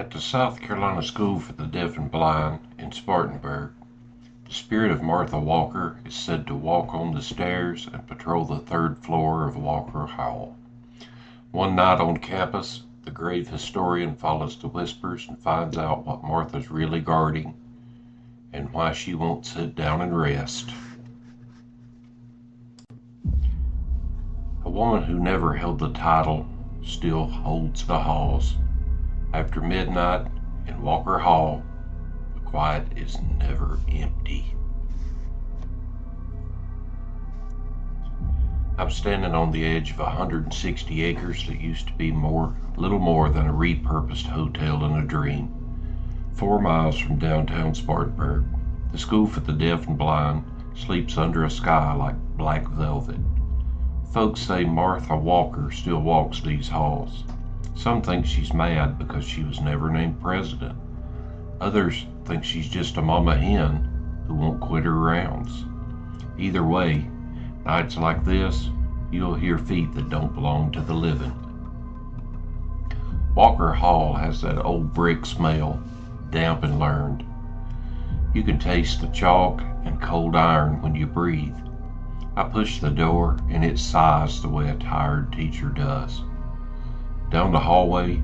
At the South Carolina School for the Deaf and Blind in Spartanburg, the spirit of Martha Walker is said to walk on the stairs and patrol the third floor of Walker Hall. One night on campus, the grave historian follows the whispers and finds out what Martha's really guarding and why she won't sit down and rest. A woman who never held the title still holds the halls. After midnight in Walker Hall, the quiet is never empty. I'm standing on the edge of 160 acres that used to be little more than a repurposed hotel in a dream. 4 miles from downtown Spartanburg, the School for the Deaf and Blind sleeps under a sky like black velvet. Folks say Martha Walker still walks these halls. Some think she's mad because she was never named president. Others think she's just a mama hen who won't quit her rounds. Either way, nights like this, you'll hear feet that don't belong to the living. Walker Hall has that old brick smell, damp and learned. You can taste the chalk and cold iron when you breathe. I push the door and it sighs the way a tired teacher does. Down the hallway,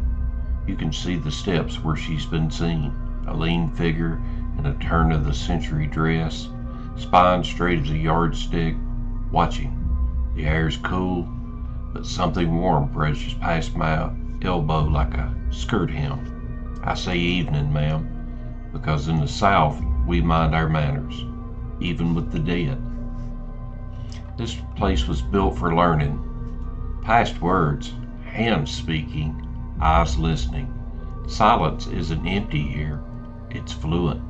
you can see the steps where she's been seen, a lean figure in a turn-of-the-century dress, spine straight as a yardstick, watching. The air's cool, but something warm brushes past my elbow like a skirt hem. I say evening, ma'am, because in the South we mind our manners, even with the dead. This place was built for learning. Past words, hands speaking, eyes listening. Silence isn't empty here, it's fluent.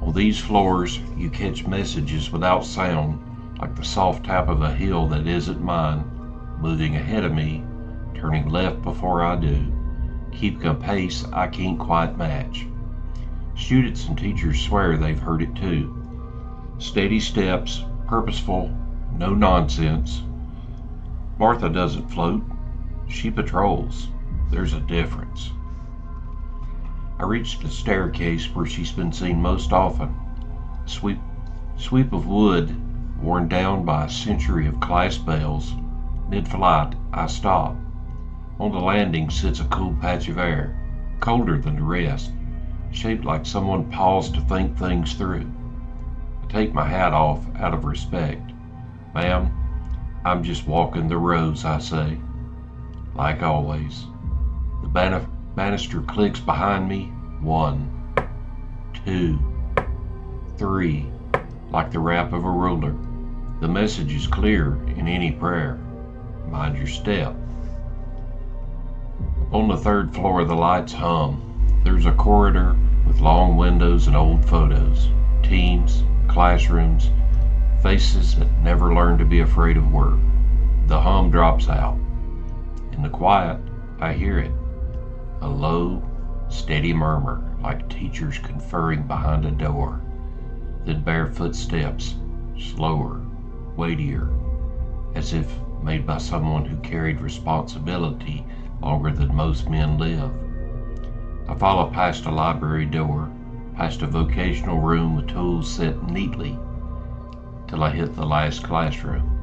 On these floors, you catch messages without sound, like the soft tap of a hill that isn't mine, moving ahead of me, turning left before I do, keeping a pace I can't quite match. Students and teachers swear they've heard it too. Steady steps, purposeful, no nonsense. Martha doesn't float, she patrols. There's a difference. I reach the staircase where she's been seen most often. Sweep of wood worn down by a century of class bells. Mid-flight, I stop. On the landing sits a cool patch of air, colder than the rest, shaped like someone paused to think things through. I take my hat off out of respect. Ma'am, I'm just walking the rows, I say. Like always. The banister clicks behind me. 1, 2, 3, like the rap of a ruler. The message is clear in any prayer. Mind your step. On the third floor, the lights hum. There's a corridor with long windows and old photos, teams, classrooms, faces that never learned to be afraid of work. The hum drops out. In the quiet, I hear it. A low, steady murmur, like teachers conferring behind a door. Then bare footsteps, slower, weightier, as if made by someone who carried responsibility longer than most men live. I follow past a library door, past a vocational room with tools set neatly, till I hit the last classroom.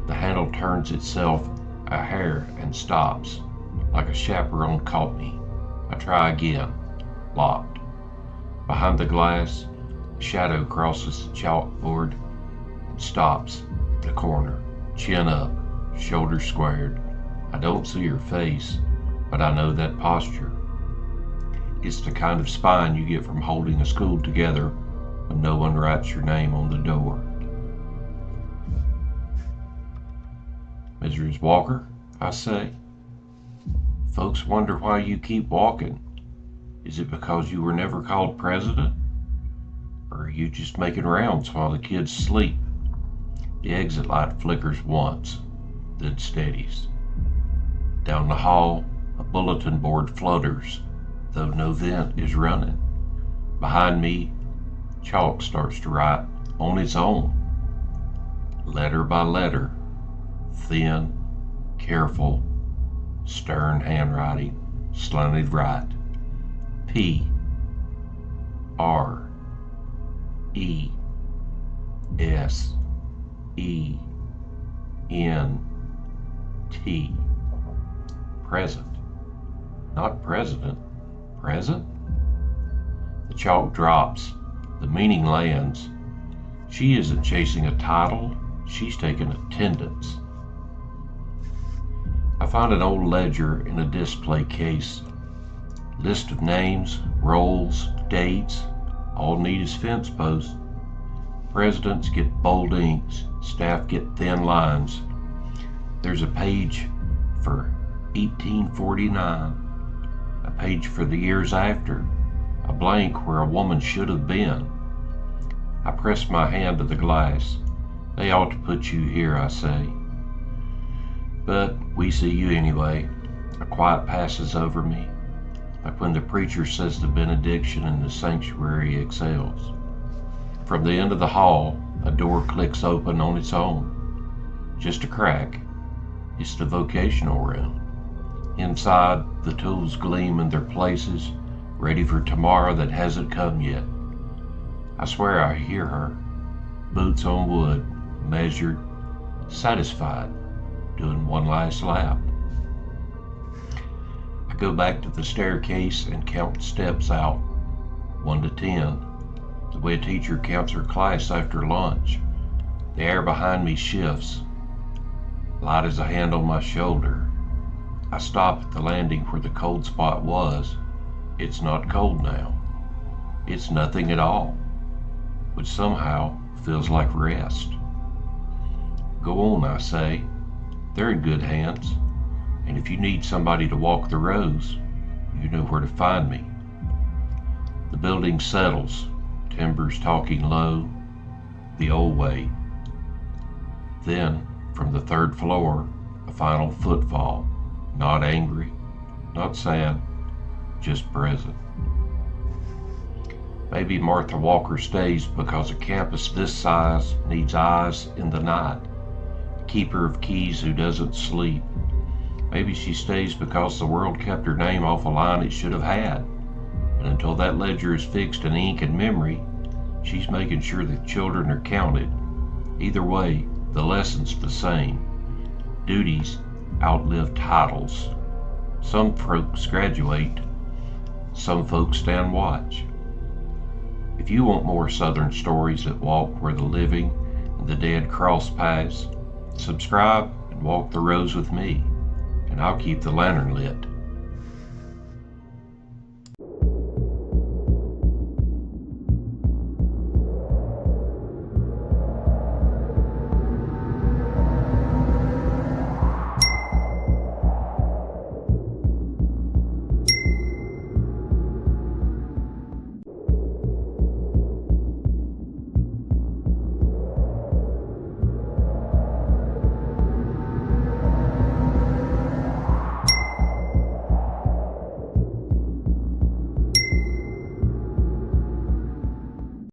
The handle turns itself a hair and stops, like a chaperone caught me. I try again, locked. Behind the glass, a shadow crosses the chalkboard and stops at the corner, chin up, shoulders squared. I don't see her face, but I know that posture. It's the kind of spine you get from holding a school together when no one writes your name on the door. Mrs. Walker, I say. Folks wonder why you keep walking. Is it because you were never called president? Or are you just making rounds while the kids sleep? The exit light flickers once, then steadies. Down the hall, a bulletin board flutters, though no vent is running. Behind me, chalk starts to write on its own, letter by letter, thin, careful, stern handwriting, slanted right. P R E S E N T. Present. Not president. Present? The chalk drops. The meaning lands. She isn't chasing a title. She's taking attendance. I found an old ledger in a display case. List of names, roles, dates, all neat as fence posts. Presidents get bold inks, staff get thin lines. There's a page for 1849, a page for the years after, a blank where a woman should have been. I press my hand to the glass. They ought to put you here, I say. But we see you anyway. A quiet passes over me, like when the preacher says the benediction and the sanctuary exhales. From the end of the hall, a door clicks open on its own. Just a crack. It's the vocational room. Inside, the tools gleam in their places, ready for tomorrow that hasn't come yet. I swear I hear her. Boots on wood, measured, satisfied, doing one last lap. I go back to the staircase and count steps out, 1 to 10, the way a teacher counts her class after lunch. The air behind me shifts. Light as a hand on my shoulder. I stop at the landing where the cold spot was. It's not cold now. It's nothing at all, which somehow feels like rest. Go on, I say. They're in good hands, and if you need somebody to walk the rows, you know where to find me. The building settles, timbers talking low, the old way. Then, from the 3rd floor, a final footfall, not angry, not sad, just present. Maybe Martha Walker stays because a campus this size needs eyes in the night, a keeper of keys who doesn't sleep. Maybe she stays because the world kept her name off a line it should have had, and until that ledger is fixed in ink and memory, she's making sure that children are counted. Either way, the lesson's the same. Duties outlive titles. Some folks graduate, some folks stand watch. If you want more Southern stories that walk where the living and the dead cross paths, subscribe and walk the rows with me, and I'll keep the lantern lit.